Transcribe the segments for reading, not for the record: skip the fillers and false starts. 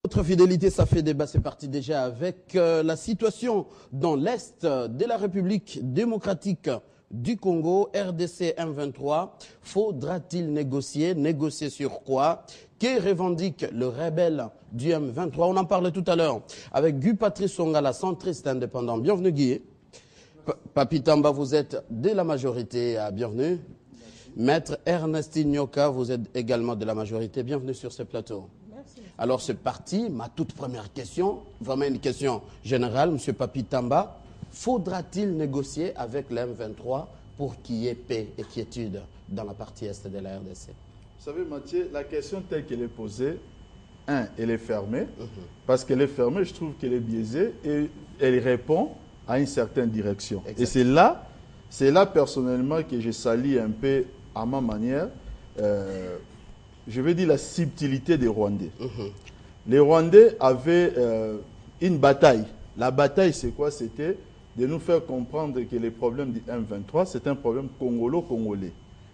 Votre fidélité, ça fait débat. C'est parti déjà avec la situation dans l'Est de la République démocratique du Congo, RDC M23. Faudra-t-il négocier? Négocier sur quoi? Que revendique le rebelle du M23? On en parlait tout à l'heure avec Guy Patrice Songala, centriste indépendant. Bienvenue Guy. Papi Tamba, vous êtes de la majorité. Bienvenue. Maître Ernestine Nyoka, vous êtes également de la majorité. Bienvenue sur ce plateau. Merci. Alors c'est parti, ma toute première question, vraiment une question générale, M. Papi Tamba. Faudra-t-il négocier avec le M23 pour qu'il y ait paix et quiétude dans la partie est de la RDC? Vous savez Mathieu, la question telle qu'elle est posée, elle est fermée. Parce qu'elle est fermée, je trouve qu'elle est biaisée et elle répond à une certaine direction. Exactement. Et c'est là personnellement que je salue un peu à ma manière, je vais dire la subtilité des Rwandais. Les Rwandais avaient une bataille. La bataille, c'est quoi? C'était de nous faire comprendre que les problèmes du M23, c'est un problème congolo-congolais.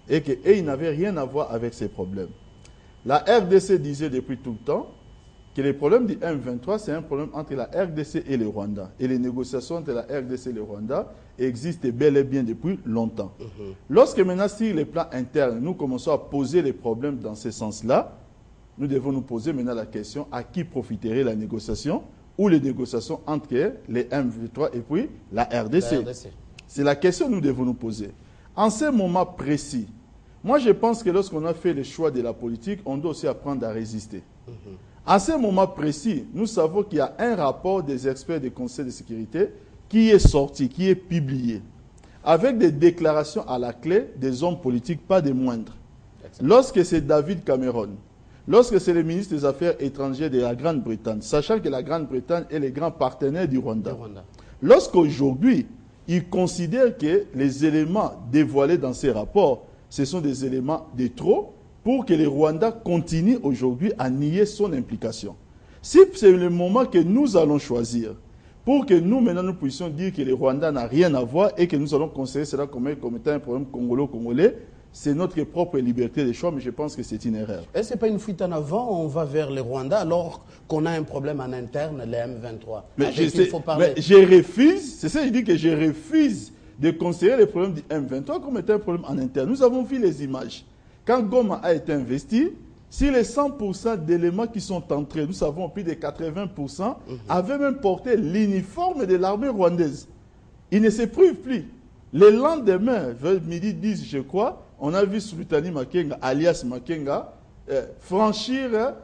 Et qu'ils n'avaient rien à voir avec ces problèmes. La RDC disait depuis tout le temps que les problèmes du M23, c'est un problème entre la RDC et le Rwanda. Et les négociations entre la RDC et le Rwanda existent bel et bien depuis longtemps. Lorsque maintenant, sur les plans internes, nous commençons à poser les problèmes dans ce sens-là, nous devons nous poser maintenant la question à qui profiterait la négociation ou les négociations entre les M23 et puis la RDC. C'est la question que nous devons nous poser. En ce moment précis, moi je pense que lorsqu'on a fait le choix de la politique, on doit aussi apprendre à résister. À ce moment précis, nous savons qu'il y a un rapport des experts du Conseil de sécurité qui est sorti, qui est publié, avec des déclarations à la clé des hommes politiques, pas des moindres. Lorsque c'est David Cameron, lorsque c'est le ministre des Affaires étrangères de la Grande-Bretagne, sachant que la Grande-Bretagne est le grand partenaire du Rwanda, lorsqu'aujourd'hui, il considère que les éléments dévoilés dans ces rapports, ce sont des éléments de trop, pour que le Rwanda continue aujourd'hui à nier son implication. Si c'est le moment que nous allons choisir, pour que nous, maintenant, nous puissions dire que le Rwanda n'a rien à voir et que nous allons considérer cela comme étant un problème congolo-congolais, c'est notre propre liberté de choix, mais je pense que c'est une erreur. Et ce n'est pas une fuite en avant, on va vers le Rwanda alors qu'on a un problème en interne, les M23. Mais je refuse, c'est ça qu'il dit que je refuse de considérer les problèmes du M23 comme étant un problème en interne. Nous avons vu les images. Quand Goma a été investi, si les 100% d'éléments qui sont entrés, nous savons plus de 80%, avaient même porté l'uniforme de l'armée rwandaise. Ils ne se privent plus. Le lendemain, vers midi 10, je crois, on a vu Sultani Makenga, alias Makenga, franchir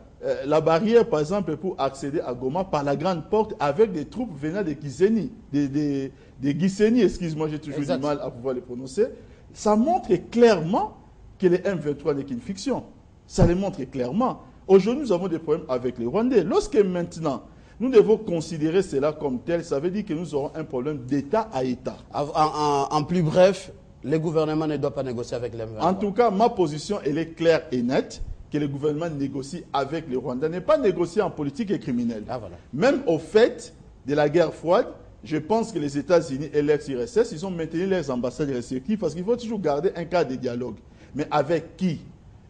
la barrière, par exemple, pour accéder à Goma par la grande porte avec des troupes venant de Gisenyi, des Gisenyi, excuse-moi, j'ai toujours du mal à pouvoir les prononcer. Ça montre clairement que le M23 n'est qu'une fiction. Ça le montre clairement. Aujourd'hui, nous avons des problèmes avec les Rwandais. Lorsque maintenant, nous devons considérer cela comme tel, ça veut dire que nous aurons un problème d'État à État. En plus bref, le gouvernement ne doit pas négocier avec les M23. En tout cas, ma position, elle est claire et nette, que le gouvernement négocie avec les Rwandais, n'est pas négocier en politique et criminelle. Voilà. Même au fait de la guerre froide, je pense que les États-Unis et l'ex-URSS, ils ont maintenu leurs ambassades respectives parce qu'il faut toujours garder un cadre de dialogue. Mais avec qui?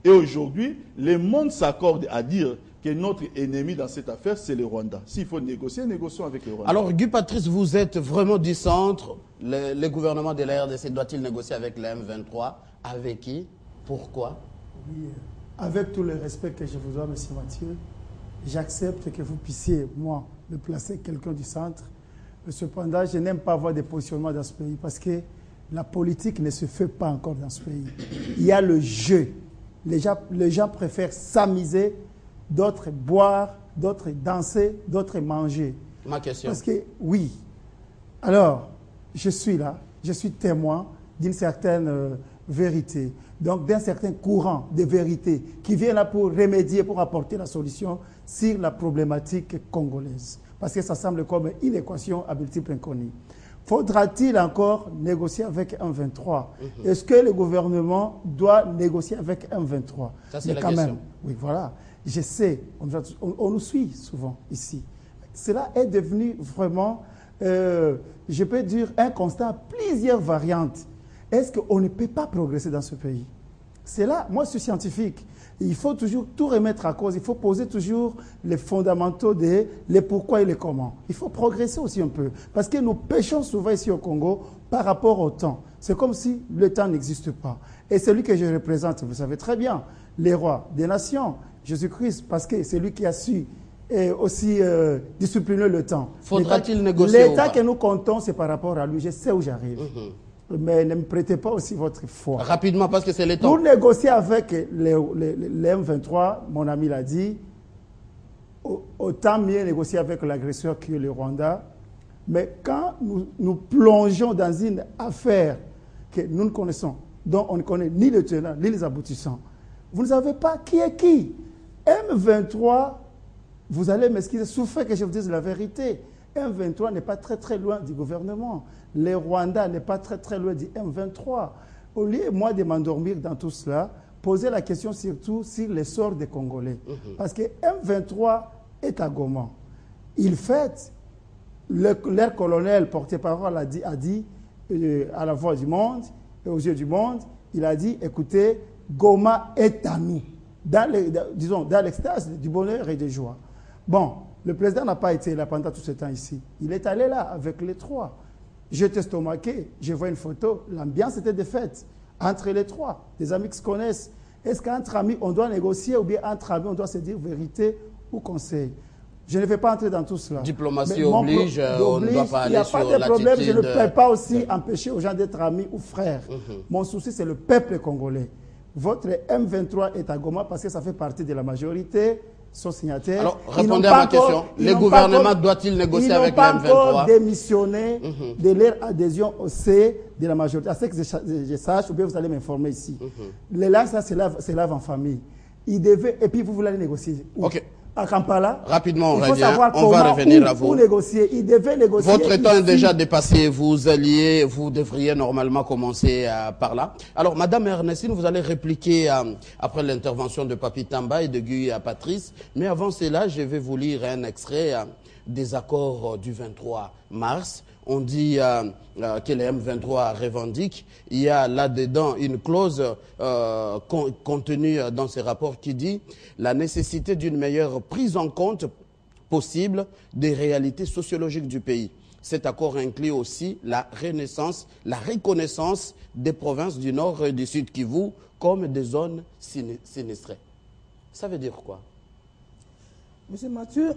Et aujourd'hui, le monde s'accorde à dire que notre ennemi dans cette affaire, c'est le Rwanda. S'il faut négocier, négocions avec le Rwanda. Alors, Guy Patrice, vous êtes vraiment du centre. Le gouvernement de la RDC doit-il négocier avec le M23? Avec qui? Pourquoi? Oui, avec tout le respect que je vous dois, M. Mathieu, j'accepte que vous puissiez, moi, me placer quelqu'un du centre. Mais cependant, je n'aime pas avoir des positionnements dans ce pays parce que la politique ne se fait pas encore dans ce pays. Il y a le jeu. Les gens préfèrent s'amuser, d'autres boire, d'autres danser, d'autres manger. Ma question. Parce que, oui. Alors, je suis là, je suis témoin d'une certaine vérité, donc d'un certain courant de vérité qui vient là pour remédier, pour apporter la solution sur la problématique congolaise. Parce que ça semble comme une équation à multiples inconnues. Faudra-t-il encore négocier avec un 23? Est-ce que le gouvernement doit négocier avec un 23? Ça, c'est la question. Même, oui, voilà. Je sais, on nous suit souvent ici. Cela est devenu vraiment, je peux dire, un constat à plusieurs variantes. Est-ce qu'on ne peut pas progresser dans ce pays? C'est là, moi je suis scientifique. Il faut toujours tout remettre à cause. Il faut poser toujours les fondamentaux des les pourquoi et les comment. Il faut progresser aussi un peu. Parce que nous pêchons souvent ici au Congo par rapport au temps. C'est comme si le temps n'existe pas. Et celui que je représente, vous savez très bien, les rois des nations, Jésus-Christ, parce que c'est lui qui a su et aussi discipliner le temps. Faudra-t-il négocier l'état que nous comptons, c'est par rapport à lui. Je sais où j'arrive. Mais ne me prêtez pas aussi votre foi. Rapidement, parce que c'est le temps. Pour négocier avec les M23, mon ami l'a dit, autant mieux négocier avec l'agresseur qui est le Rwanda. Mais quand nous plongeons dans une affaire que nous ne connaissons, dont on ne connaît ni le tenant, ni les aboutissants, vous ne savez pas qui est qui. M23, vous allez m'excuser, souffrez que je vous dise la vérité. M23 n'est pas très loin du gouvernement. Le Rwanda n'est pas très loin du M23. Au lieu, moi, de m'endormir dans tout cela, poser la question surtout sur les sorts des Congolais. Parce que M23 est à Goma. Il fait, leur colonel porte-parole a dit à la voix du monde et aux yeux du monde, il a dit, écoutez, Goma est à nous. Disons, dans l'extase du bonheur et de joie. Bon, le président n'a pas été là pendant tout ce temps ici. Il est allé là avec les trois. J'étais estomaqué, je vois une photo, l'ambiance était de fête entre les trois, des amis qui se connaissent. Est-ce qu'entre amis, on doit négocier ou bien entre amis, on doit se dire vérité ou conseil? Je ne vais pas entrer dans tout cela. Diplomatie oblige, on ne doit pas aller sur l'attitude. Il n'y a pas de problème, je ne peux pas aussi empêcher aux gens d'être amis ou frères. Mon souci, c'est le peuple congolais. Votre M23 est à Goma parce que ça fait partie de la majorité. Sont signataires. Alors, répondez à ma question. Le gouvernement doit-il négocier avec le M23? Ils n'ont pas encore démissionné de leur adhésion au C de la majorité. À ce que je sache, ou bien vous allez m'informer ici. Les langues, ça se lave en famille. Ils devaient, et puis vous voulez aller négocier. Ok. À Kampala. Rapidement, on revient. On va revenir à vous. Pour négocier. Ils devaient négocier. Votre temps est déjà dépassé. Vous devriez normalement commencer par là. Alors, Madame Ernestine, vous allez répliquer après l'intervention de Papi Tamba et de Guy à Patrice. Mais avant cela, je vais vous lire un extrait des accords du 23 mars. On dit que les M23 revendiquent. Il y a là-dedans une clause contenue dans ces rapports qui dit la nécessité d'une meilleure prise en compte possible des réalités sociologiques du pays. Cet accord inclut aussi la reconnaissance des provinces du Nord et du Sud Kivu comme des zones sinistrées. Ça veut dire quoi? Monsieur Mathieu,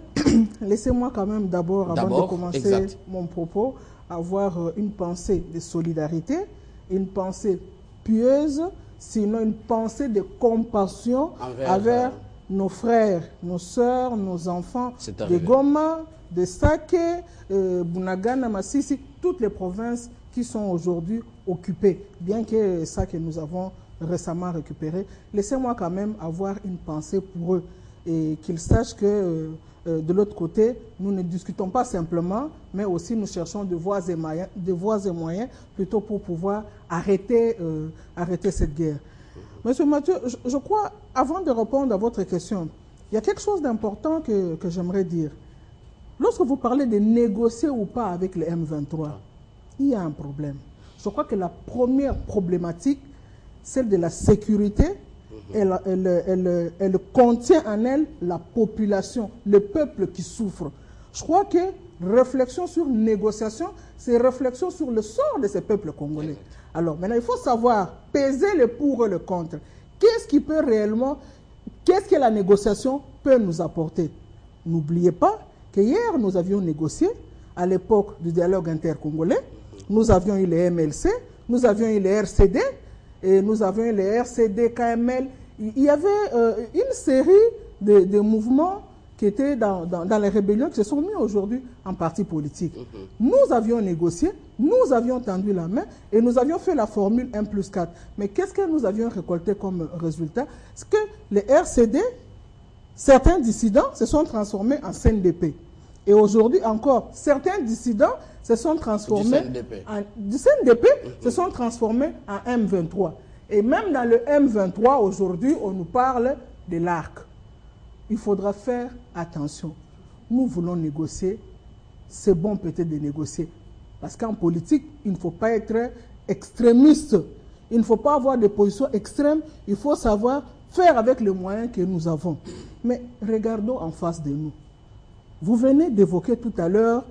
laissez-moi quand même d'abord, avant de commencer mon propos, avoir une pensée de solidarité, une pensée pieuse, sinon une pensée de compassion envers nos frères, nos sœurs, nos enfants de Goma, de Sake, Bunagana, Massissi, toutes les provinces qui sont aujourd'hui occupées, bien que ça que nous avons récemment récupéré. Laissez-moi quand même avoir une pensée pour eux. Et qu'ils sachent que de l'autre côté, nous ne discutons pas simplement, mais aussi nous cherchons de voies et moyens plutôt pour pouvoir arrêter cette guerre. Monsieur Mathieu, je crois, avant de répondre à votre question, il y a quelque chose d'important que j'aimerais dire. Lorsque vous parlez de négocier ou pas avec les M23, il y a un problème. Je crois que la première problématique, celle de la sécurité, elle contient en elle la population, le peuple qui souffre. Je crois que réflexion sur négociation, c'est réflexion sur le sort de ces peuples congolais. Alors maintenant, il faut savoir peser le pour et le contre. Qu'est-ce qui peut réellement, qu'est-ce que la négociation peut nous apporter? N'oubliez pas que hier, nous avions négocié à l'époque du dialogue intercongolais. Nous avions eu les MLC, nous avions eu les RCD, et nous avions les RCD, KML. Il y avait une série de mouvements qui étaient dans les rébellions qui se sont mis aujourd'hui en parti politique. Nous avions négocié, nous avions tendu la main et nous avions fait la formule 1+4. Mais qu'est-ce que nous avions récolté comme résultat? C'est que les RCD, certains dissidents se sont transformés en CNDP. Et aujourd'hui encore, certains dissidents se sont transformés du CNDP se sont transformés en M23. Et même dans le M23, aujourd'hui, on nous parle de l'ARC. Il faudra faire attention. Nous voulons négocier. C'est bon peut-être de négocier. Parce qu'en politique, il ne faut pas être extrémiste. Il ne faut pas avoir des positions extrêmes. Il faut savoir faire avec les moyens que nous avons. Mais regardons en face de nous. Vous venez d'évoquer tout à l'heure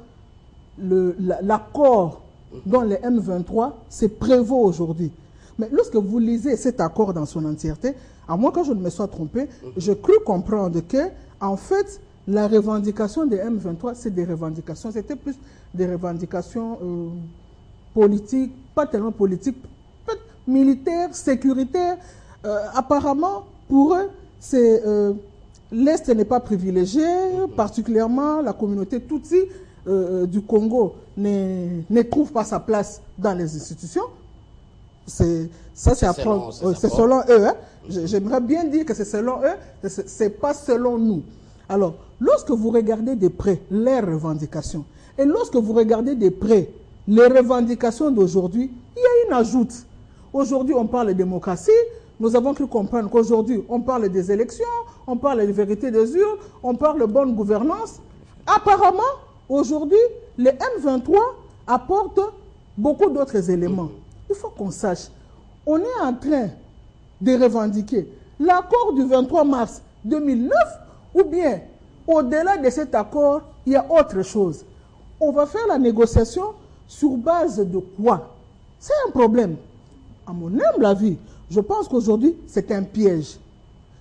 l'accord dont le M23 se prévaut aujourd'hui. Mais lorsque vous lisez cet accord dans son entièreté, à moins que je ne me sois trompé, je crus comprendre que, en fait, la revendication des M23, c'est des revendications, c'était plus des revendications politiques, pas tellement politiques, militaires, sécuritaires. Apparemment, pour eux, l'Est n'est pas privilégié, particulièrement la communauté Tutsi du Congo ne trouve pas sa place dans les institutions. C'est selon eux. Hein. J'aimerais bien dire que c'est selon eux, c'est pas selon nous. Alors, lorsque vous regardez de près les revendications, et lorsque vous regardez de près les revendications d'aujourd'hui, il y a une ajoute. Aujourd'hui, on parle de démocratie. Nous avons cru comprendre qu'aujourd'hui, on parle des élections, on parle de vérité des urnes, on parle de bonne gouvernance. Apparemment, aujourd'hui, les M23 apportent beaucoup d'autres éléments. Il faut qu'on sache, on est en train de revendiquer l'accord du 23 mars 2009 ou bien, au-delà de cet accord, il y a autre chose. On va faire la négociation sur base de quoi? C'est un problème. À mon humble avis, je pense qu'aujourd'hui, c'est un piège.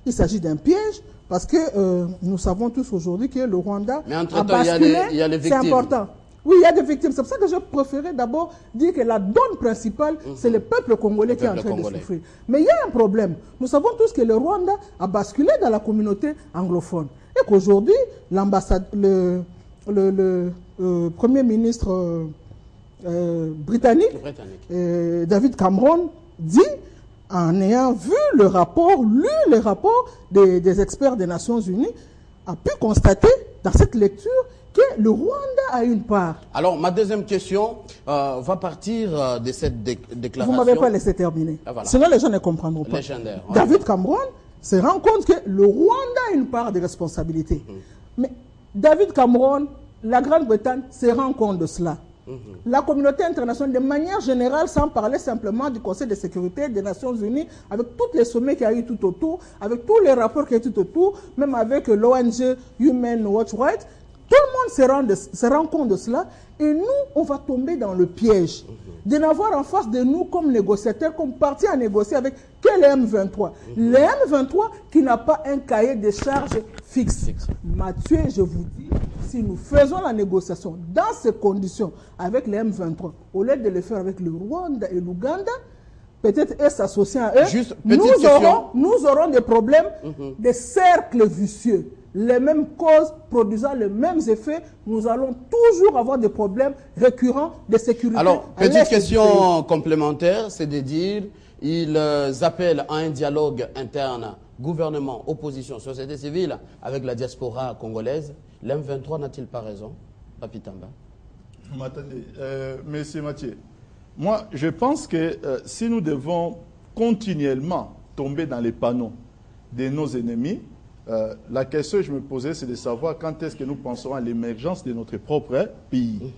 Il s'agit d'un piège parce que nous savons tous aujourd'hui que le Rwanda a basculé. Il y a les victimes. C'est important. Oui, il y a des victimes. C'est pour ça que je préférais d'abord dire que la donne principale, c'est le peuple congolais qui est en train de souffrir. Mais il y a un problème. Nous savons tous que le Rwanda a basculé dans la communauté anglophone. Et qu'aujourd'hui, l'ambassade, le Premier ministre britannique, David Cameron, dit, en ayant vu le rapport, lu le rapport des experts des Nations Unies, a pu constater dans cette lecture que le Rwanda a une part. Alors, ma deuxième question va partir de cette déclaration. Vous ne m'avez pas laissé terminer. Ah, voilà. Sinon, les gens ne comprendront pas. Légendaire. Ouais. David Cameron se rend compte que le Rwanda a une part de responsabilité. Mais David Cameron, la Grande-Bretagne, se rend compte de cela. La communauté internationale, de manière générale, sans parler simplement du Conseil de sécurité des Nations Unies, avec tous les sommets qu'il y a eu tout autour, avec tous les rapports qu'il y a eu tout autour, même avec l'ONG Human Rights Watch, tout le monde se rend compte de cela. Et nous, on va tomber dans le piège de n'avoir en face de nous comme négociateurs, comme parti à négocier avec que le M23. Le M23 qui n'a pas un cahier de charges fixe. Mathieu, je vous dis, si nous faisons la négociation dans ces conditions avec le M23, au lieu de le faire avec le Rwanda et l'Ouganda, peut-être eux s'associant à eux, nous aurons des problèmes, des cercles vicieux. Les mêmes causes produisant les mêmes effets, nous allons toujours avoir des problèmes récurrents de sécurité. Alors, petite question complémentaire, c'est de dire, ils appellent à un dialogue interne, gouvernement, opposition, société civile, avec la diaspora congolaise. L'M23 n'a-t-il pas raison, Papi Tamba? Attendez, Monsieur Mathieu, moi je pense que si nous devons continuellement tomber dans les panneaux de nos ennemis, la question que je me posais, c'est de savoir quand est-ce que nous pensons à l'émergence de notre propre pays.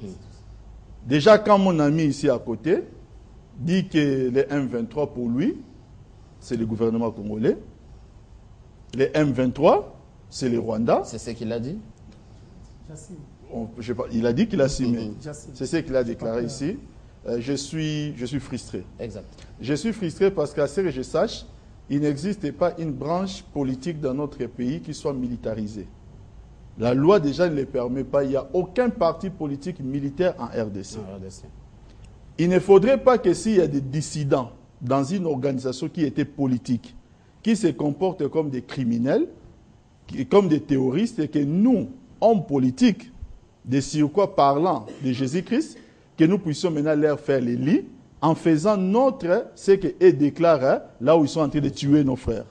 Déjà, quand mon ami ici à côté dit que les M23 pour lui, c'est le gouvernement congolais, les M23, c'est le Rwanda. C'est ce qu'il a dit? Il a dit qu'il a signé. C'est ce qu'il a déclaré ici. Je suis frustré. Exact. Je suis frustré parce qu'à ce que je sache, il n'existe pas une branche politique dans notre pays qui soit militarisée. La loi déjà ne le permet pas. Il n'y a aucun parti politique militaire en RDC. Il ne faudrait pas que s'il y a des dissidents dans une organisation qui était politique, qui se comportent comme des criminels, comme des terroristes, et que nous, hommes politiques, de surcroît parlant de Jésus-Christ, que nous puissions maintenant leur faire les lits, en faisant ce qu'eux déclarent là où ils sont en train de tuer nos frères.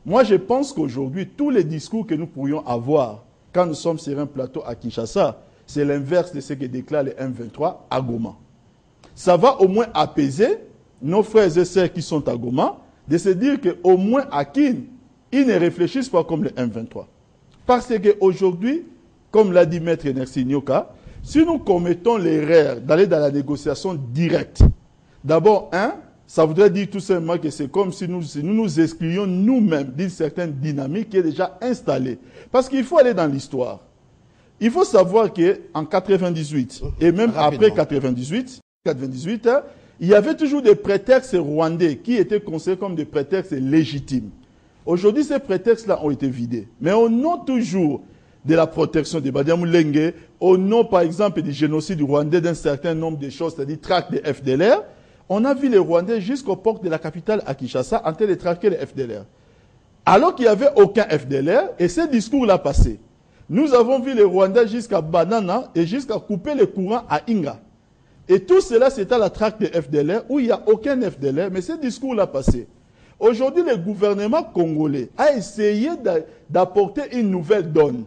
Moi, je pense qu'aujourd'hui, tous les discours que nous pourrions avoir quand nous sommes sur un plateau à Kinshasa, c'est l'inverse de ce que déclare le M23 à Goma. Ça va au moins apaiser nos frères et sœurs qui sont à Goma, de se dire qu'au moins à Kin, ils ne réfléchissent pas comme le M23. Parce qu'aujourd'hui, comme l'a dit Maître Nersi Nyoka, si nous commettons l'erreur d'aller dans la négociation directe, d'abord, ça voudrait dire tout simplement que c'est comme si nous excluions nous-mêmes d'une certaine dynamique qui est déjà installée. Parce qu'il faut aller dans l'histoire. Il faut savoir qu'en 98, et même après 98, il y avait toujours des prétextes rwandais qui étaient considérés comme des prétextes légitimes. Aujourd'hui, ces prétextes-là ont été vidés. Mais au nom toujours de la protection des Badiamulenge, au nom, par exemple, du génocide rwandais d'un certain nombre de choses, c'est-à-dire traque des FDLR, on a vu les Rwandais jusqu'aux portes de la capitale à Kinshasa en train de traquer les FDLR. Alors qu'il n'y avait aucun FDLR, et ce discours-là passé. Nous avons vu les Rwandais jusqu'à Banana et jusqu'à couper les courants à Inga. Et tout cela, c'est à la traque des FDLR, où il n'y a aucun FDLR, mais ce discours-là passé. Aujourd'hui, le gouvernement congolais a essayé d'apporter une nouvelle donne.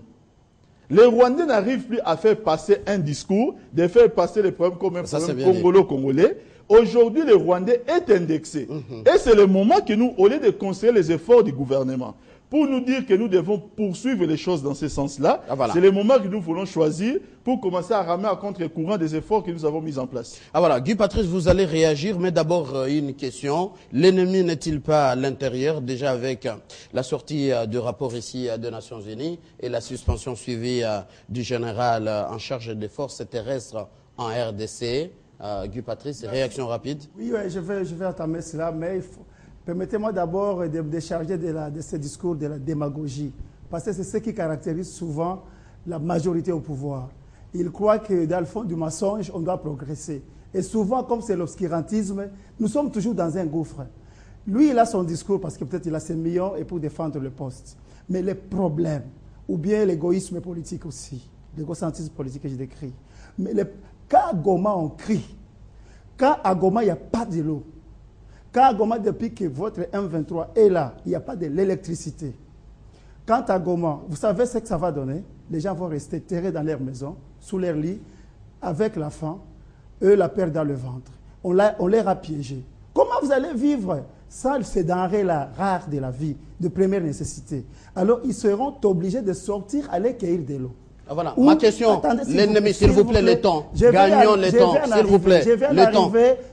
Les Rwandais n'arrivent plus à faire passer un discours, de faire passer les problèmes comme un problème congolo-congolais. Aujourd'hui, le Rwandais est indexé. Et c'est le moment que nous, au lieu de conseiller les efforts du gouvernement, pour nous dire que nous devons poursuivre les choses dans ce sens-là, c'est le moment que nous voulons choisir pour commencer à ramer à contre-courant des efforts que nous avons mis en place. Ah voilà, Guy Patrice, vous allez réagir, mais d'abord une question. L'ennemi n'est-il pas à l'intérieur, déjà avec la sortie du rapport ici des Nations Unies et la suspension suivie du général en charge des forces terrestres en RDC? Guy Patrice, réaction rapide. Oui, je vais entamer cela, mais permettez-moi d'abord de me décharger de ce discours de la démagogie, parce que c'est ce qui caractérise souvent la majorité au pouvoir. Ils croient que dans le fond du mensonge, on doit progresser. Et souvent, comme c'est l'obscurantisme, nous sommes toujours dans un gouffre. Lui, il a son discours parce que peut-être il a ses millions et pour défendre le poste. Mais les problèmes, ou bien l'égoïsme politique aussi, l'égocentrisme politique que je décris. Mais quand à Goma, on crie, quand à Goma, il n'y a pas de l'eau, quand à Goma, depuis que votre M23 est là, il n'y a pas de l'électricité. Quand à Goma, vous savez ce que ça va donner? Les gens vont rester terrés dans leur maison, sous leur lit, avec la faim, eux la peur dans le ventre. On les a piégés. Comment vous allez vivre sans ces denrées-là rares de la vie, de première nécessité? Alors ils seront obligés de sortir, aller cueillir de l'eau. Ah, voilà. Ma question, l'ennemi, s'il vous plaît, le temps. Gagnons le temps, s'il vous plaît. Le temps.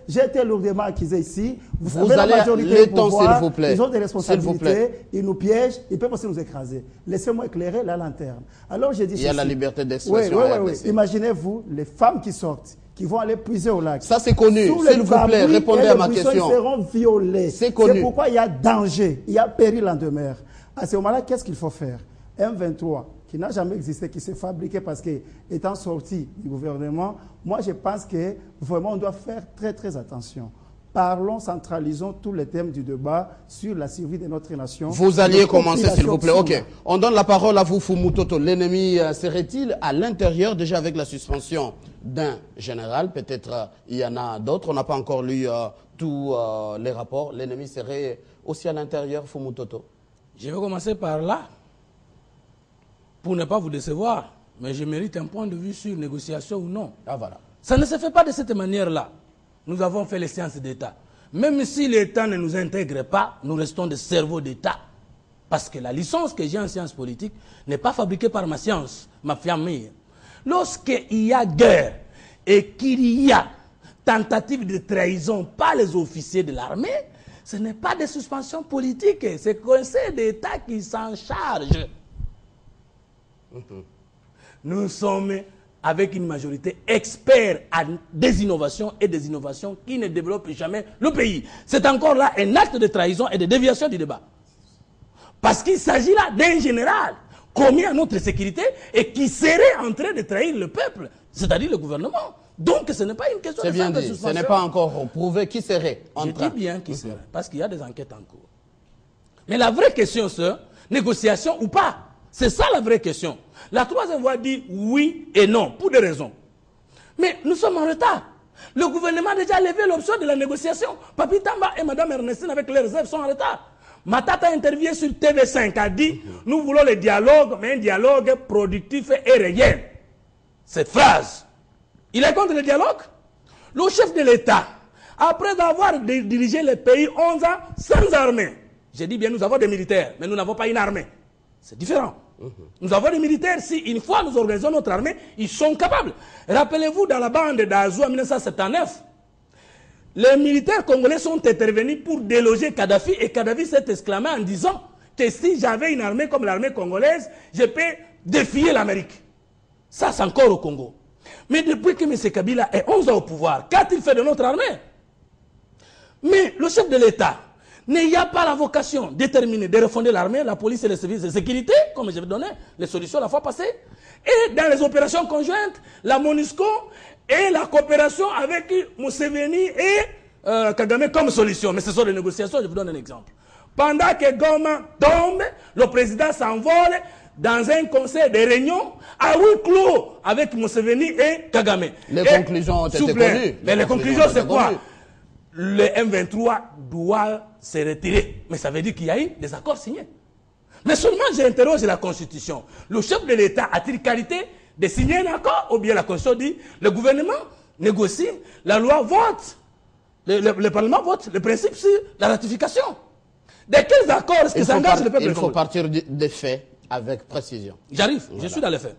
J'ai été lourdement accusé ici. Vous allez le temps, s'il vous plaît. Ils ont des responsabilités, ils nous piègent, ils peuvent aussi nous écraser. Laissez-moi éclairer la lanterne. Alors j'ai dit il y a la liberté d'expression. Oui. Imaginez-vous les femmes qui sortent, qui vont aller puiser au lac. Ça, c'est connu. S'il vous plaît, répondez à ma question. Ils seront violés. C'est connu. C'est pourquoi il y a danger, il y a péril en demeure. À ce moment-là, qu'est-ce qu'il faut faire? M23, qui n'a jamais existé, qui s'est fabriqué parce qu'étant sorti du gouvernement, moi je pense que vraiment on doit faire très très attention. Parlons, centralisons tous les thèmes du débat sur la survie de notre nation. Vous alliez commencer, s'il vous plaît. Ok. On donne la parole à vous, Fumutoto. L'ennemi serait-il à l'intérieur, déjà avec la suspension d'un général? Peut-être il y en a d'autres. On n'a pas encore lu tous les rapports. L'ennemi serait aussi à l'intérieur, Fumutoto? Je vais commencer par là. Pour ne pas vous décevoir, mais je mérite un point de vue sur négociation ou non. Ah voilà. Ça ne se fait pas de cette manière-là. Nous avons fait les séances d'État. Même si l'État ne nous intègre pas, nous restons des cerveaux d'État. Parce que la licence que j'ai en sciences politiques n'est pas fabriquée par ma science, ma famille. Lorsqu'il y a guerre et qu'il y a tentative de trahison par les officiers de l'armée, ce n'est pas des suspensions politiques, c'est le Conseil d'État qui s'en charge. Nous sommes avec une majorité expert à des innovations et des innovations qui ne développent jamais le pays. C'est encore là un acte de trahison et de déviation du débat. Parce qu'il s'agit là d'un général commis à notre sécurité et qui serait en train de trahir le peuple, c'est-à-dire le gouvernement. Donc ce n'est pas une question de simple suspension. Ce n'est pas encore prouvé qui serait en train. Je dis bien qui serait, parce qu'il y a des enquêtes en cours. Mais la vraie question, c'est négociation ou pas. C'est ça la vraie question. La troisième voie dit oui et non, pour des raisons. Mais nous sommes en retard. Le gouvernement a déjà levé l'option de la négociation. Papi Tamba et Mme Ernestine, avec les réserves, sont en retard. Matata a interviewé sur TV5, a dit nous voulons le dialogue, mais un dialogue productif et réel. Cette phrase, il est contre le dialogue. Le chef de l'État, après avoir dirigé le pays 11 ans sans armée, j'ai dit bien nous avons des militaires, mais nous n'avons pas une armée. C'est différent. Nous avons des militaires, si une fois nous organisons notre armée, ils sont capables. Rappelez-vous, dans la bande d'Azou en 1979, les militaires congolais sont intervenus pour déloger Kadhafi et Kadhafi s'est exclamé en disant que si j'avais une armée comme l'armée congolaise, je peux défier l'Amérique. Ça, c'est encore au Congo. Mais depuis que M. Kabila est 11 ans au pouvoir, qu'a-t-il fait de notre armée? Mais le chef de l'État n'a pas la vocation déterminée de refonder l'armée, la police et les services de sécurité, comme je vais donner les solutions la fois passée. Et dans les opérations conjointes, la MONUSCO et la coopération avec Museveni et Kagame comme solution. Mais ce sont des négociations, je vous donne un exemple. Pendant que Goma tombe, le président s'envole dans un conseil de réunion à huis clos avec Museveni et Kagame. Les conclusions ont été connues. Mais les conclusions, c'est quoi? Le M23 doit se retirer. Mais ça veut dire qu'il y a eu des accords signés. Mais seulement j'interroge la Constitution. Le chef de l'État a-t-il qualité de signer un accord? Ou bien la Constitution dit le gouvernement négocie, la loi vote, le Parlement vote, le principe c'est la ratification. De quels accords est-ce que s'engage le peuple? Il faut partir des faits avec précision. J'arrive, voilà. Je suis dans les faits.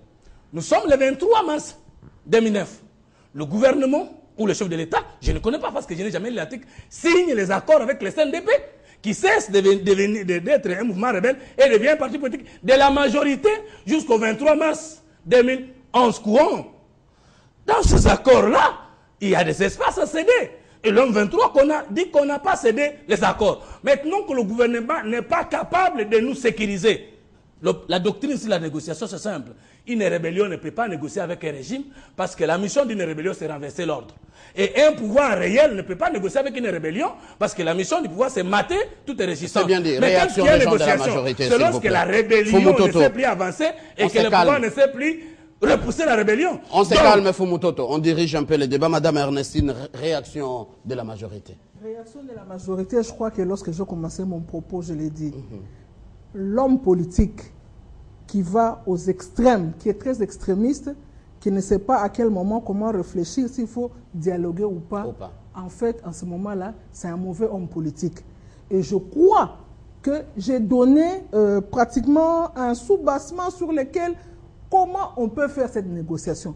Nous sommes le 23 mars 2009. Le gouvernement ou le chef de l'État, je ne connais pas parce que je n'ai jamais lu l'article, signe les accords avec les CNDP qui cesse d'être un mouvement rebelle et devient un parti politique de la majorité jusqu'au 23 mars 2011 courant. Dans ces accords-là, il y a des espaces à céder. Et l'homme 23 qu'on a dit qu'on n'a pas cédé les accords. Maintenant que le gouvernement n'est pas capable de nous sécuriser, la doctrine sur la négociation, c'est simple. Une rébellion ne peut pas négocier avec un régime parce que la mission d'une rébellion, c'est renverser l'ordre. Et un pouvoir réel ne peut pas négocier avec une rébellion parce que la mission du pouvoir, c'est mater toute résistance. C'est bien dit. Réaction des gens de la majorité, c'est lorsque la rébellion ne sait plus avancer et que le pouvoir ne sait plus repousser la rébellion. On se calme, Fumutoto. On dirige un peu le débat. Madame Ernestine, réaction de la majorité. Réaction de la majorité, je crois que lorsque j'ai commencé mon propos, je l'ai dit. L'homme politique qui va aux extrêmes, qui est très extrémiste, qui ne sait pas à quel moment, comment réfléchir, s'il faut dialoguer ou pas. En fait, en ce moment-là, c'est un mauvais homme politique. Et je crois que j'ai donné pratiquement un sous-bassement sur lequel, comment on peut faire cette négociation.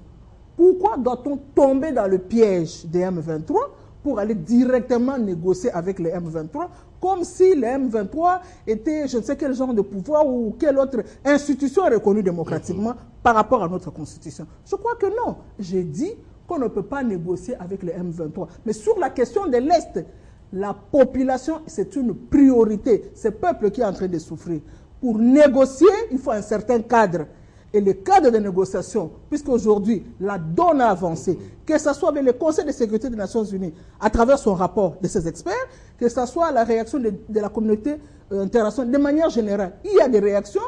Pourquoi doit-on tomber dans le piège des M23 pour aller directement négocier avec les M23, comme si les M23 étaient je ne sais quel genre de pouvoir ou quelle autre institution reconnue démocratiquement par rapport à notre constitution. Je crois que non. J'ai dit qu'on ne peut pas négocier avec les M23. Mais sur la question de l'Est, la population, c'est une priorité. C'est le peuple qui est en train de souffrir. Pour négocier, il faut un certain cadre. Et le cadre de négociation, puisqu'aujourd'hui, la donne a avancé, que ce soit avec le Conseil de sécurité des Nations Unies, à travers son rapport de ses experts, que ce soit la réaction de la communauté internationale, de manière générale. Il y a des réactions.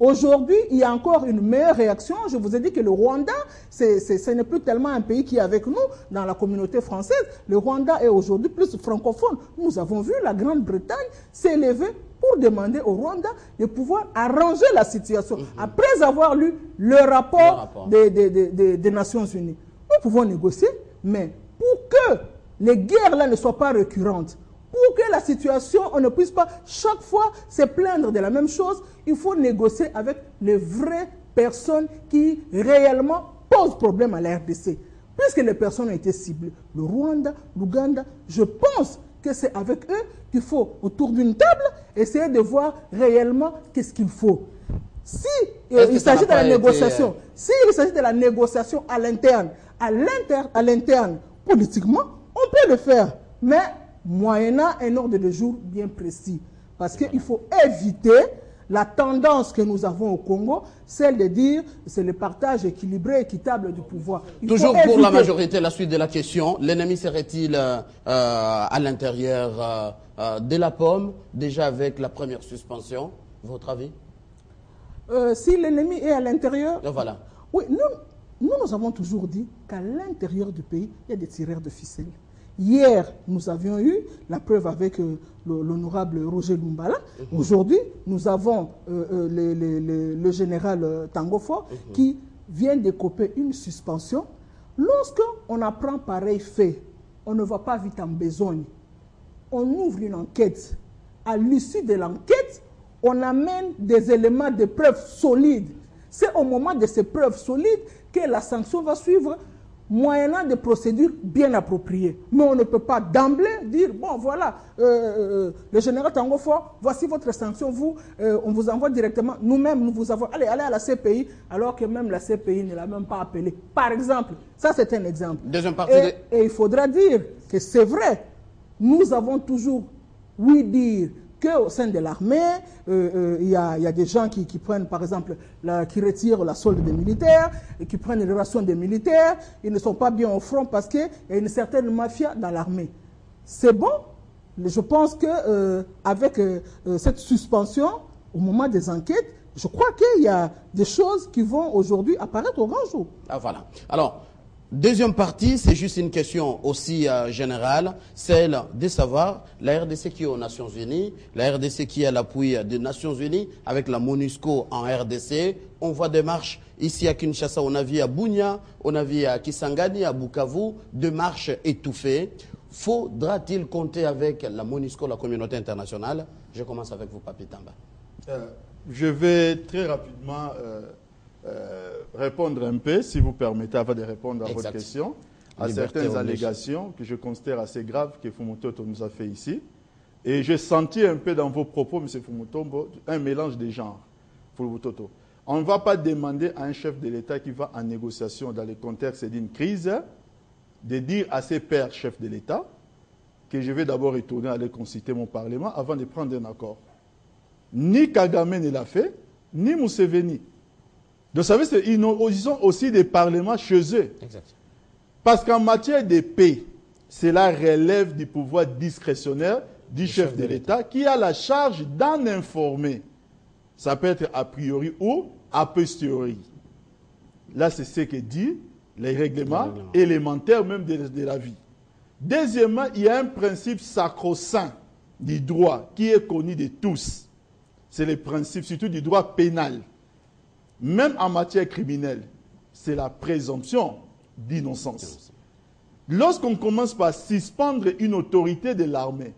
Aujourd'hui, il y a encore une meilleure réaction. Je vous ai dit que le Rwanda, ce n'est plus tellement un pays qui est avec nous dans la communauté française. Le Rwanda est aujourd'hui plus francophone. Nous avons vu la Grande-Bretagne s'élever pour demander au Rwanda de pouvoir arranger la situation. Après avoir lu le rapport des Nations Unies. Nous pouvons négocier, mais pour que les guerres-là ne soient pas récurrentes, pour que la situation, on ne puisse pas chaque fois se plaindre de la même chose, il faut négocier avec les vraies personnes qui réellement posent problème à la RDC. Puisque les personnes ont été ciblées, le Rwanda, l'Ouganda, je pense que c'est avec eux qu'il faut, autour d'une table, essayer de voir réellement qu'est-ce qu'il faut. Si il s'agit de la négociation, s'il s'agit de la négociation à l'interne, politiquement, on peut le faire, mais moyennant un ordre de jour bien précis. Parce qu'il faut éviter la tendance que nous avons au Congo, celle de dire c'est le partage équilibré, équitable du pouvoir. Toujours pour la majorité, la suite de la question, l'ennemi serait-il à l'intérieur de la pomme, déjà avec la première suspension? Votre avis? Si l'ennemi est à l'intérieur, voilà. Oui, nous avons toujours dit qu'à l'intérieur du pays, il y a des tireurs de ficelles. Hier, nous avions eu la preuve avec l'honorable Roger Lumbala. Aujourd'hui, nous avons le général Tangofo qui vient d'écoper une suspension. Lorsqu'on apprend pareil fait, on ne va pas vite en besogne. On ouvre une enquête. À l'issue de l'enquête, on amène des éléments de preuves solides. C'est au moment de ces preuves solides que la sanction va suivre. moyennant des procédures bien appropriées. Mais on ne peut pas d'emblée dire, bon voilà, le général Tango Faure, voici votre sanction, vous, on vous envoie directement, nous-mêmes, nous vous avons, allez à la CPI, alors que même la CPI ne l'a même pas appelé. Par exemple, ça c'est un exemple. Deuxième partie Et il faudra dire que c'est vrai, nous avons toujours oui dire qu'au sein de l'armée, il y a des gens qui prennent, par exemple, qui retirent la solde des militaires, et qui prennent les rations des militaires, ils ne sont pas bien au front parce qu'il y a une certaine mafia dans l'armée. C'est bon, mais je pense qu'avec cette suspension, au moment des enquêtes, je crois qu'il y a des choses qui vont aujourd'hui apparaître au grand jour. Ah, voilà. Alors, deuxième partie, c'est juste une question aussi générale, celle de savoir la RDC qui est aux Nations Unies, la RDC qui est à l'appui des Nations Unies, avec la MONUSCO en RDC. On voit des marches ici à Kinshasa, on a vu à Bunia, on a vu à Kisangani, à Bukavu, des marches étouffées. Faudra-t-il compter avec la MONUSCO, la communauté internationale? Je commence avec vous, Papi Tamba. Je vais très rapidement répondre un peu, si vous permettez, avant de répondre à votre question, à certaines allégations que je considère assez graves que Fumutoto nous a fait ici. Et j'ai senti un peu dans vos propos, M. Fumutombo, un mélange des genres. Fumutoto. On ne va pas demander à un chef de l'État qui va en négociation dans le contexte d'une crise de dire à ses pairs chefs de l'État que je vais d'abord retourner aller consulter mon Parlement avant de prendre un accord. Ni Kagame ne l'a fait, ni Museveni. Vous savez, ils ont aussi des parlements chez eux. Exact. Parce qu'en matière de paix, cela relève du pouvoir discrétionnaire du chef de l'État qui a la charge d'en informer. Ça peut être a priori ou a posteriori. Là, c'est ce que dit les règlements élémentaires même de la vie. Deuxièmement, il y a un principe sacro-saint du droit qui est connu de tous. C'est le principe surtout du droit pénal. Même en matière criminelle, c'est la présomption d'innocence. Lorsqu'on commence par suspendre une autorité de l'armée,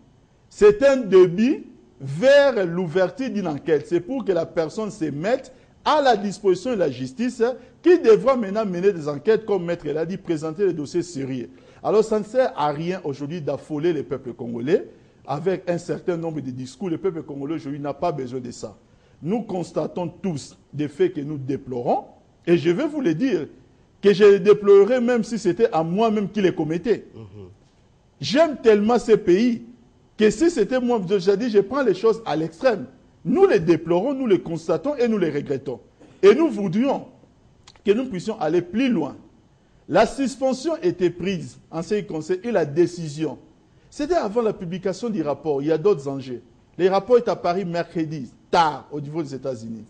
c'est un début vers l'ouverture d'une enquête. C'est pour que la personne se mette à la disposition de la justice qui devra maintenant mener des enquêtes, comme Maître l'a dit, présenter les dossiers sérieux. Alors ça ne sert à rien aujourd'hui d'affoler le peuple congolais avec un certain nombre de discours. Le peuple congolais aujourd'hui n'a pas besoin de ça. Nous constatons tous des faits que nous déplorons, et je vais vous le dire, que je les déplorerais même si c'était à moi-même qui les commettais. J'aime tellement ces pays que si c'était moi, j'ai dit, je prends les choses à l'extrême. Nous les déplorons, nous les constatons et nous les regrettons. Et nous voudrions que nous puissions aller plus loin. La suspension était prise en ce qui concerne et la décision. C'était avant la publication du rapport. Il y a d'autres enjeux. Le rapport est apparu mercredi, tard, au niveau des États-Unis.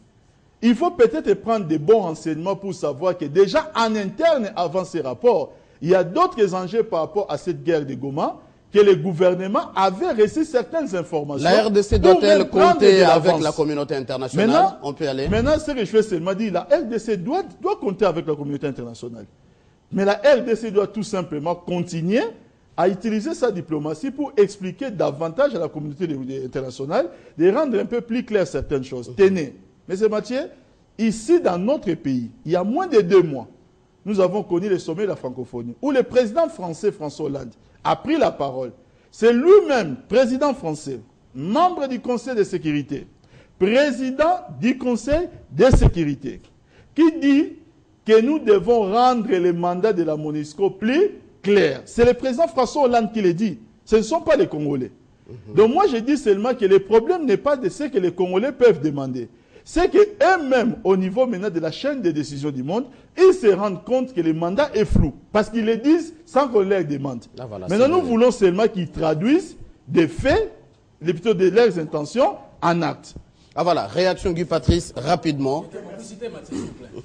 Il faut peut-être prendre des bons renseignements pour savoir que déjà en interne, avant ces rapports, il y a d'autres enjeux par rapport à cette guerre de Goma, que le gouvernement avait reçu certaines informations. La RDC doit-elle compter avec la communauté internationale? Maintenant, on peut aller. Maintenant, ce que je fais seulement dire, la RDC doit compter avec la communauté internationale. Mais la RDC doit tout simplement continuer à utiliser sa diplomatie pour expliquer davantage à la communauté internationale, de rendre un peu plus clair certaines choses. Tenez, M. Mathieu, ici dans notre pays, il y a moins de 2 mois, nous avons connu le sommet de la francophonie, où le président français François Hollande a pris la parole. C'est lui-même, président français, membre du Conseil de sécurité, président du Conseil de sécurité, qui dit que nous devons rendre le mandat de la MONUSCO plus clair. C'est le président François Hollande qui le dit. Ce ne sont pas les Congolais. Donc moi, je dis seulement que le problème n'est pas de ce que les Congolais peuvent demander. C'est qu'eux-mêmes, au niveau maintenant de la chaîne de décision du monde, ils se rendent compte que le mandat est flou. Parce qu'ils le disent sans qu'on leur demande. Ah, voilà, maintenant, nous voulons seulement qu'ils traduisent des faits, plutôt de leurs intentions, en actes. Ah voilà, réaction Guy Patrice, rapidement.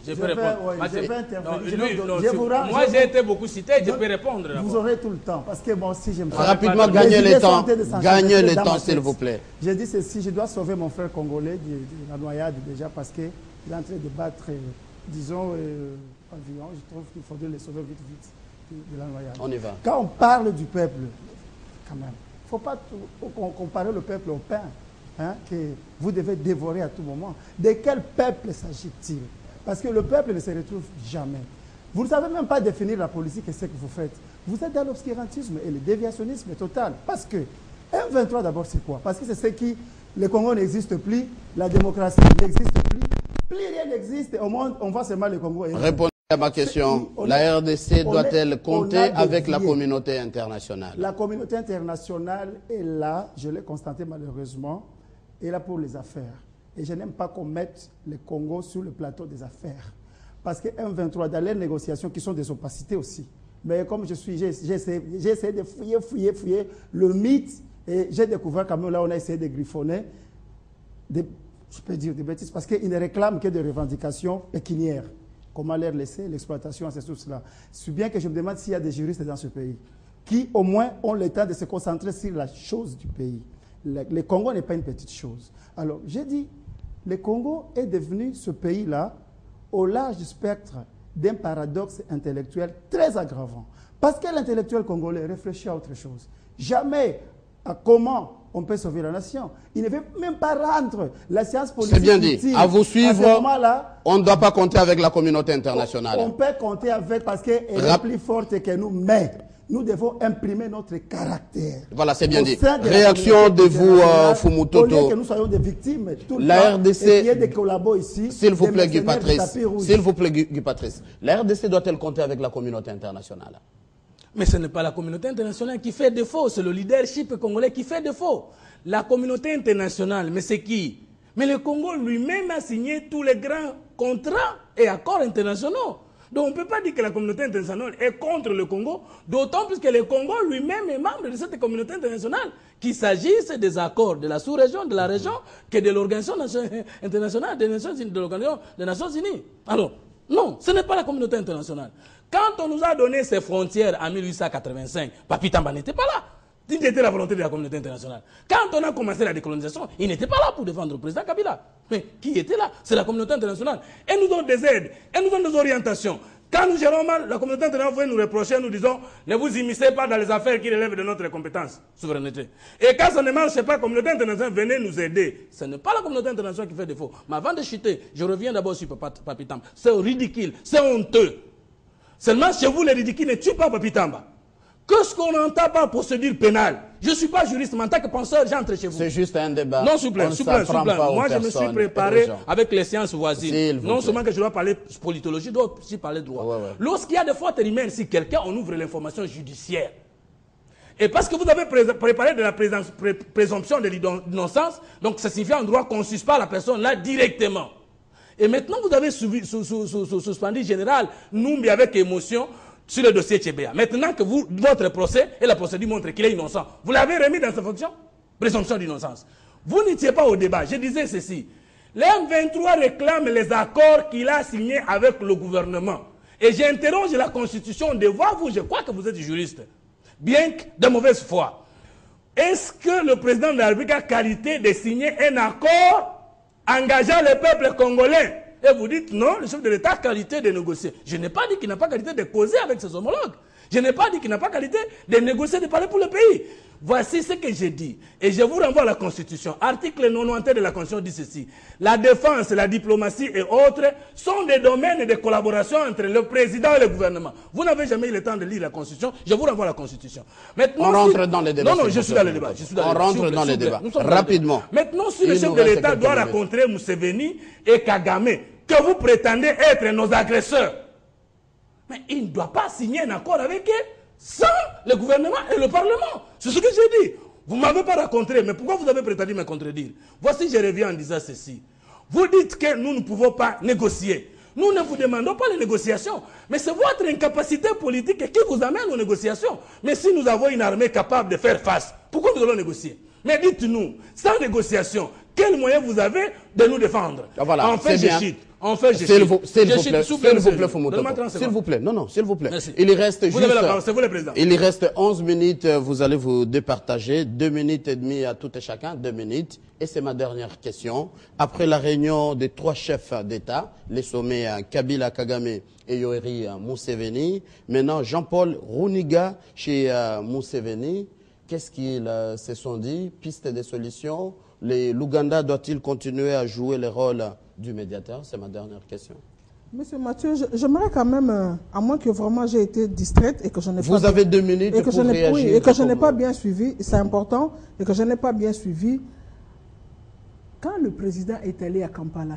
Je peux répondre. Je vais intervenir. Moi, j'ai été beaucoup cité, je peux répondre. Vous aurez tout le temps, parce que moi aussi, j'aime pas. Rapidement, gagnez le temps. Gagnez le temps, s'il vous plaît. J'ai dit ceci, je dois sauver mon frère congolais de la noyade déjà, parce qu'il est en train de battre, disons, pavillon. Je trouve qu'il faudrait le sauver vite de la noyade. On y va. Quand on parle du peuple, quand même, il ne faut pas comparer le peuple au pain. Hein, que vous devez dévorer à tout moment. De quel peuple s'agit-il? Parce que le peuple ne se retrouve jamais. Vous ne savez même pas définir la politique et ce que vous faites. Vous êtes dans l'obscurantisme et le déviationnisme total. Parce que M23 d'abord c'est quoi? Parce que c'est ce qui, le Congo n'existe plus, la démocratie n'existe plus rien n'existe. Au monde, on voit seulement le Congo. Répondez à ma question. La RDC doit-elle compter avec la communauté internationale? La communauté internationale est là, je l'ai constaté malheureusement, est là pour les affaires. Et je n'aime pas qu'on mette le Congo sur le plateau des affaires. Parce que M23, dans les négociations qui sont des opacités aussi. Mais comme j'ai essayé de fouiller le mythe et j'ai découvert quand même là on a essayé de griffonner, je peux dire des bêtises, parce qu'ils ne réclament que des revendications pécuniaires. Comment leur laisser l'exploitation à ces sources-là? C'est bien que je me demande s'il y a des juristes dans ce pays qui au moins ont le temps de se concentrer sur la chose du pays. Le Congo n'est pas une petite chose. Alors j'ai dit, le Congo est devenu ce pays-là au large du spectre d'un paradoxe intellectuel très aggravant. Parce que l'intellectuel congolais réfléchit à autre chose. Jamais à comment on peut sauver la nation. Il ne veut même pas rendre la science politique. C'est bien dit. À vous suivre, on ne doit pas compter avec la communauté internationale. On peut compter avec parce qu'elle est plus forte que nous, mais nous devons imprimer notre caractère. Voilà, c'est bien dit. Réaction de vous, Fumutoto. Au lieu que nous soyons des victimes, tout la RDC, et des collabos ici. S'il vous plaît, Guy Patrice. S'il vous plaît, Guy Patrice. La RDC doit-elle compter avec la communauté internationale? Mais ce n'est pas la communauté internationale qui fait défaut, c'est le leadership congolais qui fait défaut. La communauté internationale, mais c'est qui? Mais le Congo lui-même a signé tous les grands contrats et accords internationaux. Donc on ne peut pas dire que la communauté internationale est contre le Congo, d'autant plus que le Congo lui-même est membre de cette communauté internationale, qu'il s'agisse des accords de la sous-région, de la région, que de l'Organisation internationale des Nations Unies, de l'Organisation des Nations Unies. Alors, non, ce n'est pas la communauté internationale. Quand on nous a donné ces frontières en 1885, Papi Tamba n'était pas là. Il était la volonté de la communauté internationale. Quand on a commencé la décolonisation, il n'était pas là pour défendre le président Kabila. Mais qui était là? C'est la communauté internationale. Elle nous donne des aides, elle nous donne des orientations. Quand nous gérons mal, la communauté internationale vient nous reprocher, nous disons, ne vous immiscez pas dans les affaires qui relèvent de notre compétence, souveraineté. Et quand ça ne marche pas, la communauté internationale, venez nous aider. Ce n'est pas la communauté internationale qui fait défaut. Mais avant de chuter, je reviens d'abord sur Papi Tamba. C'est ridicule, c'est honteux. Seulement, chez vous, les ridicules ne tuent pas Papi Tamba. Qu'est-ce qu'on n'entend pas procédure pénale? Je ne suis pas juriste, mais en tant que penseur, j'entre chez vous. C'est juste un débat. Non, s'il vous plaît, s'il vous plaît. Moi, je me suis préparé avec les sciences voisines. Non seulement que je dois parler politologie, je dois aussi parler droit. Ouais. Lorsqu'il y a des fautes humaines, si quelqu'un, on ouvre l'information judiciaire. Et parce que vous avez préparé de la présomption de l'innocence, donc ça signifie en droit qu'on ne suspend la personne là directement. Et maintenant, vous avez suspendu général Numbi avec émotion sur le dossier Tchébéa. Maintenant que votre procès et la procédure montrent qu'il est innocent, vous l'avez remis dans sa fonction? Présomption d'innocence. Vous n'étiez pas au débat. Je disais ceci. Les M23 réclament les accords qu'il a signés avec le gouvernement. Et j'interroge la Constitution de voir, vous, je crois que vous êtes juriste, bien que de mauvaise foi. Est-ce que le président de la République a qualité de signer un accord engageant le peuple congolais? Et vous dites non, le chef de l'État a qualité de négocier. Je n'ai pas dit qu'il n'a pas qualité de causer avec ses homologues. Je n'ai pas dit qu'il n'a pas qualité de négocier, de parler pour le pays. Voici ce que j'ai dit. Et je vous renvoie à la Constitution. Article 91 de la Constitution dit ceci. La défense, la diplomatie et autres sont des domaines de collaboration entre le président et le gouvernement. Vous n'avez jamais eu le temps de lire la Constitution. Je vous renvoie à la Constitution. Maintenant, on rentre dans les débats. Non, je suis dans le débat. On rentre dans les débats. Rapidement. Maintenant, si le chef de l'État doit rencontrer Museveni et Kagame, que vous prétendez être nos agresseurs, mais il ne doit pas signer un accord avec eux sans le gouvernement et le Parlement. C'est ce que j'ai dit. Vous ne m'avez pas rencontré, mais pourquoi vous avez prétendu me contredire? Voici, je reviens en disant ceci. Vous dites que nous ne pouvons pas négocier. Nous ne vous demandons pas les négociations, mais c'est votre incapacité politique qui vous amène aux négociations. Mais si nous avons une armée capable de faire face, pourquoi nous allons négocier? Mais dites-nous, sans négociation, quel moyen vous avez de nous défendre? Voilà, en fait, je chute. En fait, s'il vous plaît, Fumutoto. S'il vous plaît, non, s'il vous plaît. Merci. Il reste juste... Vous avez la parole, c'est vous le président. Il reste 11 minutes, vous allez vous départager. 2 minutes et demie à tout et chacun, 2 minutes. Et c'est ma dernière question. Après la réunion des 3 chefs d'État, les sommets Kabila, Kagame et Yoweri Museveni, maintenant Jean-Paul Runiga chez Museveni, qu'est-ce qu'ils se sont dit? Piste de solutions. L'Ouganda doit-il continuer à jouer le rôle du médiateur? C'est ma dernière question. Monsieur Mathieu, j'aimerais quand même, à moins que vraiment j'ai été distraite et que je n'ai pas... Vous avez 2 minutes pour réagir. Oui, et que je n'ai pas bien suivi, c'est important, et que je n'ai pas bien suivi. Quand le président est allé à Kampala,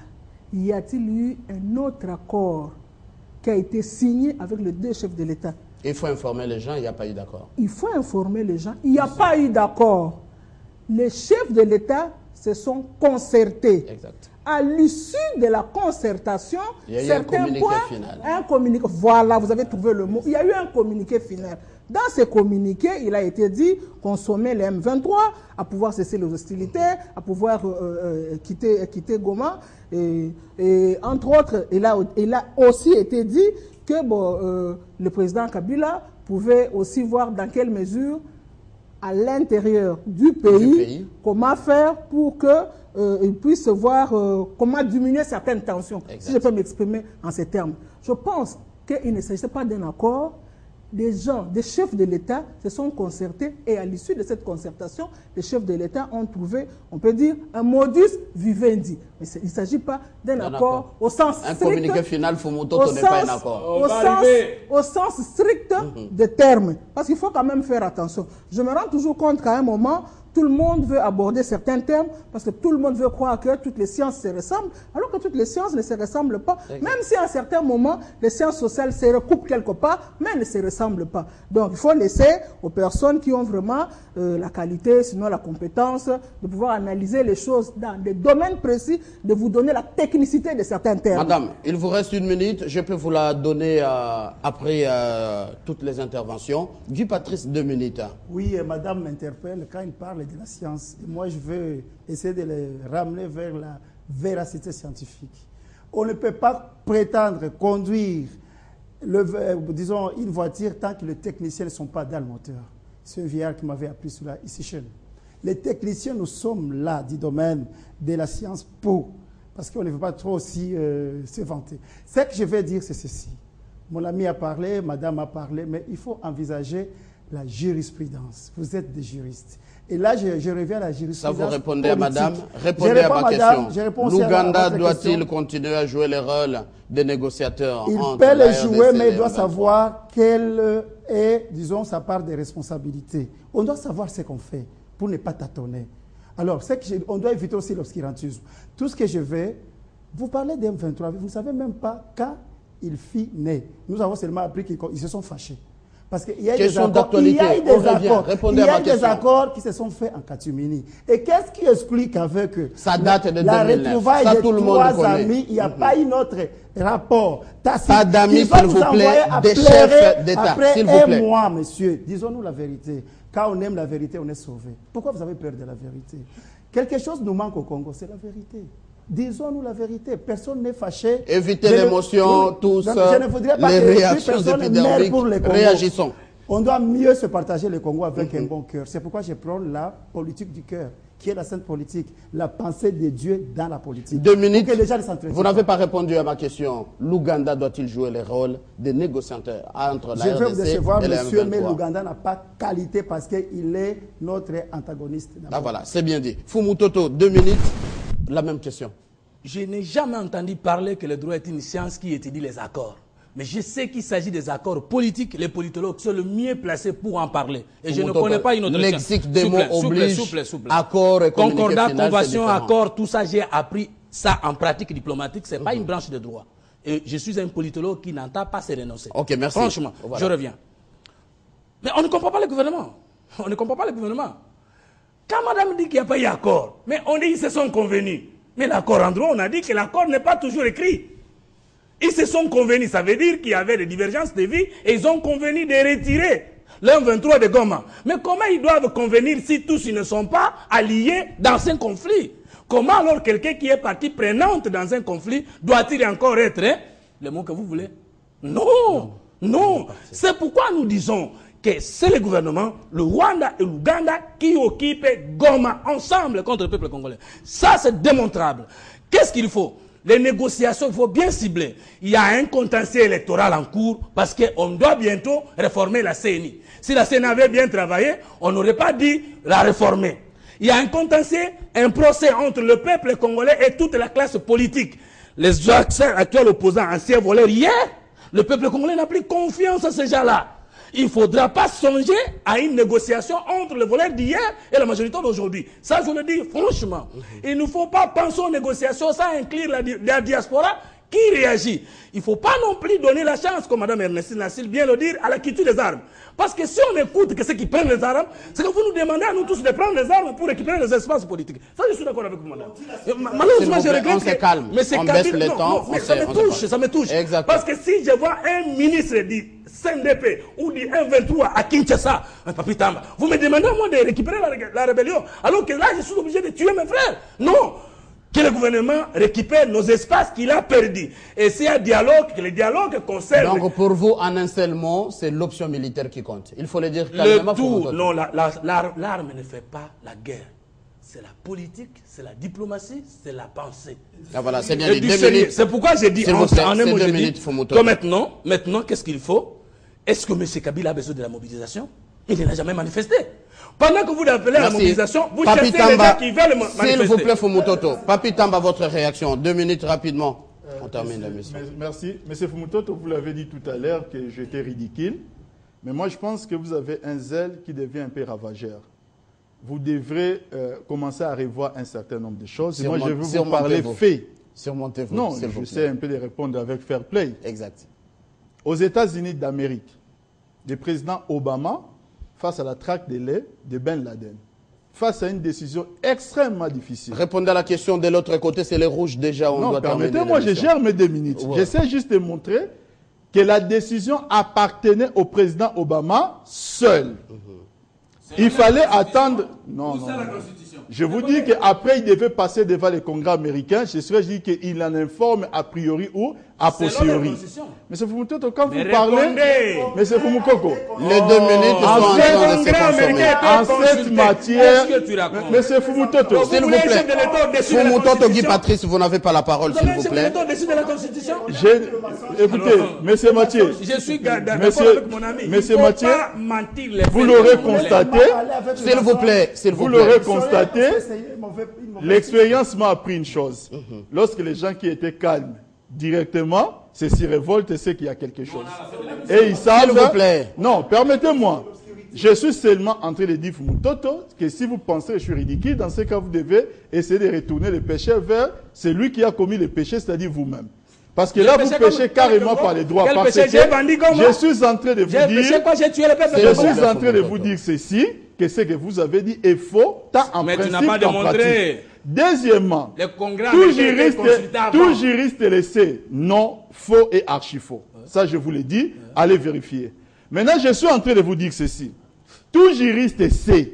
y a-t-il eu un autre accord qui a été signé avec les 2 chefs de l'État? Il faut informer les gens, il n'y a pas eu d'accord. Il faut informer les gens. Il n'y a pas eu d'accord. Les chefs de l'État se sont concertés. Exact. À l'issue de la concertation, il y a eu certains un communiqué points, final. Un communiqué, voilà, vous avez trouvé le mot. Il y a eu un communiqué final. Dans ce communiqué, il a été dit qu'on sommet les M23 à pouvoir cesser les hostilités, à pouvoir quitter Goma. Et entre autres, il a aussi été dit que le président Kabila pouvait aussi voir dans quelle mesure, à l'intérieur du pays, comment faire pour qu'il puisse voir comment diminuer certaines tensions. Exact. Si je peux m'exprimer en ces termes. Je pense qu'il ne s'agissait pas d'un accord. Des gens, des chefs de l'État se sont concertés et à l'issue de cette concertation, les chefs de l'État ont trouvé, on peut dire, un modus vivendi. Mais il ne s'agit pas d'un accord au sens strict. Un communiqué final, Fumuto, n'est pas un accord. Au sens strict des termes. Parce qu'il faut quand même faire attention. Je me rends toujours compte qu'à un moment, tout le monde veut aborder certains termes parce que tout le monde veut croire que toutes les sciences se ressemblent, alors que toutes les sciences ne se ressemblent pas. Exact. Même si à un certain moment, les sciences sociales se recoupent quelque part, mais elles ne se ressemblent pas. Donc, il faut laisser aux personnes qui ont vraiment la qualité, sinon la compétence, de pouvoir analyser les choses dans des domaines précis, de vous donner la technicité de certains termes. Madame, il vous reste 1 minute. Je peux vous la donner après toutes les interventions. Guy Patrice, 2 minutes. Oui, madame m'interpelle quand il parle de la science. Et moi, je veux essayer de les ramener vers la véracité scientifique. On ne peut pas prétendre conduire disons, une voiture tant que les techniciens ne sont pas dans le moteur. C'est un vieillard qui m'avait appris cela ici chez nous. Les techniciens, nous sommes là du domaine de la science parce qu'on ne veut pas trop aussi se vanter. Ce que je vais dire, c'est ceci. Mon ami a parlé, madame a parlé, mais il faut envisager la jurisprudence. Vous êtes des juristes. Et là, je reviens à la jurisprudence. Ça, vous répondez à madame. Répondez à ma question. L'Ouganda doit-il continuer à jouer le rôle des négociateurs? Il peut le jouer, mais il doit savoir quelle est, disons, sa part de responsabilité. On doit savoir ce qu'on fait pour ne pas tâtonner. Alors, on doit éviter aussi l'obscurantisme. Tout ce que je vais, vous parlez d'M23, vous ne savez même pas quand il fut né. Nous avons seulement appris qu'ils se sont fâchés. Parce qu'il y a des accords qui se sont faits en catimini. Et qu'est-ce qui explique avec ça date de 2009. La retrouvaille ça, de tout le monde 3 connaît. amis, il n'y a pas une autre rapport tacite. Pas d'amis, s'il vous plaît, des chefs d'État, s'il vous plaît. Moi, monsieur, disons-nous la vérité. Quand on aime la vérité, on est sauvé. Pourquoi vous avez peur de la vérité? Quelque chose nous manque au Congo, c'est la vérité. Disons-nous la vérité. Personne n'est fâché. Évitez l'émotion, tous les réactions épidermiques. Réagissons. On doit mieux se partager le Congo avec un bon cœur. C'est pourquoi je prends la politique du cœur, qui est la sainte politique, la pensée de Dieu dans la politique. 2 minutes. Vous n'avez pas répondu à ma question. L'Ouganda doit-il jouer le rôle de négociateur entre la RDC et le M23? Je veux vous décevoir, monsieur, mais l'Ouganda n'a pas qualité parce qu'il est notre antagoniste. Ah voilà, c'est bien dit. Fumutoto, 2 minutes. La même question. Je n'ai jamais entendu parler que le droit est une science qui étudie les accords. Mais je sais qu'il s'agit des accords politiques. Les politologues sont le mieux placés pour en parler. Et je ne connais pas une autre science. Lexique des mots oblige, accord et concordat, convention, accord, tout ça, j'ai appris ça en pratique diplomatique. Ce n'est pas une branche de droit. Et je suis un politologue qui n'entend pas se renoncer. Ok, merci. Franchement, je reviens. Mais on ne comprend pas le gouvernement. On ne comprend pas le gouvernement. Quand madame dit qu'il n'y a pas eu accord, mais on dit qu'ils se sont convenus. Mais l'accord en droit, on a dit que l'accord n'est pas toujours écrit. Ils se sont convenus, ça veut dire qu'il y avait des divergences de vie et ils ont convenu de retirer l'M23 de Goma. Mais comment ils doivent convenir si tous ils ne sont pas alliés dans un conflit? Comment alors quelqu'un qui est partie prenante dans un conflit doit-il encore être le mot que vous voulez? Non, non. C'est pourquoi nous disons que c'est le gouvernement, le Rwanda et l'Ouganda qui occupent Goma ensemble contre le peuple congolais. Ça, c'est démontrable. Qu'est-ce qu'il faut? Les négociations, il faut bien cibler. Il y a un contentieux électoral en cours parce qu'on doit bientôt réformer la CENI. Si la CENI avait bien travaillé, on n'aurait pas dit la réformer. Il y a un contentieux, un procès entre le peuple congolais et toute la classe politique. les actuels opposants, anciens voleurs hier, le peuple congolais n'a plus confiance à ces gens-là. Il ne faudra pas songer à une négociation entre le voleur d'hier et la majorité d'aujourd'hui. Ça, je le dis franchement. Il ne faut pas penser aux négociations sans inclure la diaspora qui réagit. Il ne faut pas non plus donner la chance, comme Mme Ernestine Nassil vient le dire, à la culture des armes. Parce que si on écoute que ceux qui prennent les armes, c'est que vous nous demandez à nous tous de prendre les armes pour récupérer les espaces politiques. Ça, je suis d'accord avec vous, madame. Malheureusement, je regrette. On se calme. Mais c'est on baisse les temps. mais ça me touche. Exactement. Parce que si je vois un ministre dit CNDP ou dit M23 à Kinshasa, Papi Tamba, vous me demandez à moi de récupérer la rébellion, alors que là, je suis obligé de tuer mes frères. Non. Que le gouvernement récupère nos espaces qu'il a perdus. Et s'il y a dialogue, que le dialogue concerne... Donc pour vous, en un seul mot, c'est l'option militaire qui compte. Il faut le dire calmement. Le tout, non, l'arme ne fait pas la guerre. C'est la politique, c'est la diplomatie, c'est la pensée. Ah, voilà, c'est bien dit. 2 minutes. C'est pourquoi j'ai dit en un mot, que maintenant, qu'est-ce qu'il faut? Est-ce que M. Kabila a besoin de la mobilisation? Il n'a jamais manifesté. Pendant que vous appelez à la mobilisation, vous cherchez les gens qui veulent manifester. S'il vous plaît, Fumutoto. Papi Tamba, votre réaction. 2 minutes rapidement. On termine la mission. Merci. Monsieur Fumutoto, vous l'avez dit tout à l'heure que j'étais ridicule. Mais moi, je pense que vous avez un zèle qui devient un peu ravageur. Vous devrez commencer à revoir un certain nombre de choses. Et moi, je veux vous parler fait. Surmontez-vous. Non, je sais un peu de répondre avec fair play. Exact. Aux États-Unis d'Amérique, le président Obama, face à la traque de lait de Ben Laden, face à une décision extrêmement difficile. Répondez à la question de l'autre côté, c'est les rouges déjà. Non, permettez-moi, je gère mes 2 minutes. Ouais. J'essaie juste de montrer que la décision appartenait au président Obama seul. Il fallait attendre... Non. Je vous dis qu'après, il devait passer devant le Congrès américain. Je serais dit qu'il en informe a priori ou a posteriori. Monsieur Fumutoto, quand vous parlez... Monsieur Fumukoko, les 2 minutes sont en train de se consommer. En cette matière... Monsieur Fumutoto, s'il vous plaît. Fumutoto Guy Patrice, vous n'avez pas la parole, s'il vous plaît. Écoutez, monsieur Mathieu... Je suis d'accord avec mon ami. Monsieur Mathieu, vous l'aurez constaté. S'il vous plaît. Vous l'aurez constaté. L'expérience m'a appris une chose. Lorsque les gens qui étaient calmes directement, c'est s'y révoltent, c'est qu'il y a quelque chose. Et ils savent... S'il vous plaît. Non, permettez-moi. Je suis seulement en train de dire, Fumutoto, que si vous pensez que je suis ridicule, dans ce cas, vous devez essayer de retourner le péché vers celui qui a commis le péché, c'est-à-dire vous-même. Parce que là, vous péchez carrément par les droits. Parce que je suis en train de vous dire ceci, que ce que vous avez dit est faux, tant en principe qu'en pratique. Deuxièmement, tout juriste le sait, non, faux et archi-faux. Ça, je vous l'ai dit, allez vérifier. Maintenant, je suis en train de vous dire ceci. Tout juriste sait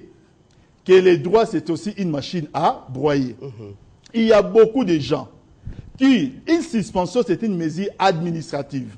que les droits, c'est aussi une machine à broyer. Il y a beaucoup de gens qui, une suspension, c'est une mesure administrative.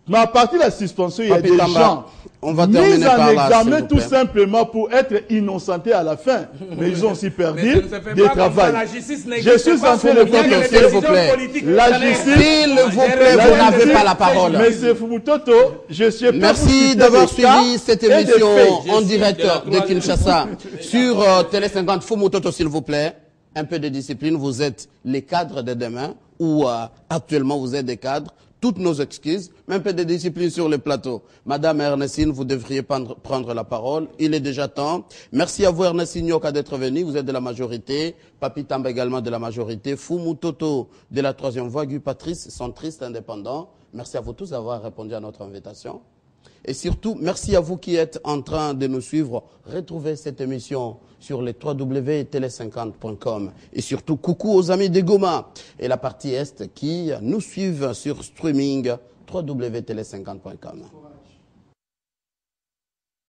Mais à partir de la suspension, il y a des gens mis en examen tout simplement pour être innocentés à la fin. Mais ils ont aussi perdu des travail. Je suis en train de vous dire, s'il vous plaît. La justice, s'il vous plaît, vous n'avez pas la parole. Monsieur Fumutoto, je suis... Merci d'avoir suivi cette émission en direct de Kinshasa sur Télé 50. Fumutoto, s'il vous plaît. Un peu de discipline. Vous êtes les cadres de demain ou actuellement vous êtes des cadres. Toutes nos excuses, mais un peu de discipline sur le plateau. Madame Ernestine, vous devriez prendre la parole. Il est déjà temps. Merci à vous, Ernestine Nyoka, d'être venue. Vous êtes de la majorité. Papi Tamba également de la majorité. Fumutoto de la 3e voie. Guy Patrice, centriste indépendant. Merci à vous tous d'avoir répondu à notre invitation. Et surtout, merci à vous qui êtes en train de nous suivre. Retrouvez cette émission sur les www.tele50.com. Et surtout, coucou aux amis de Goma et la partie Est qui nous suivent sur streaming www.tele50.com.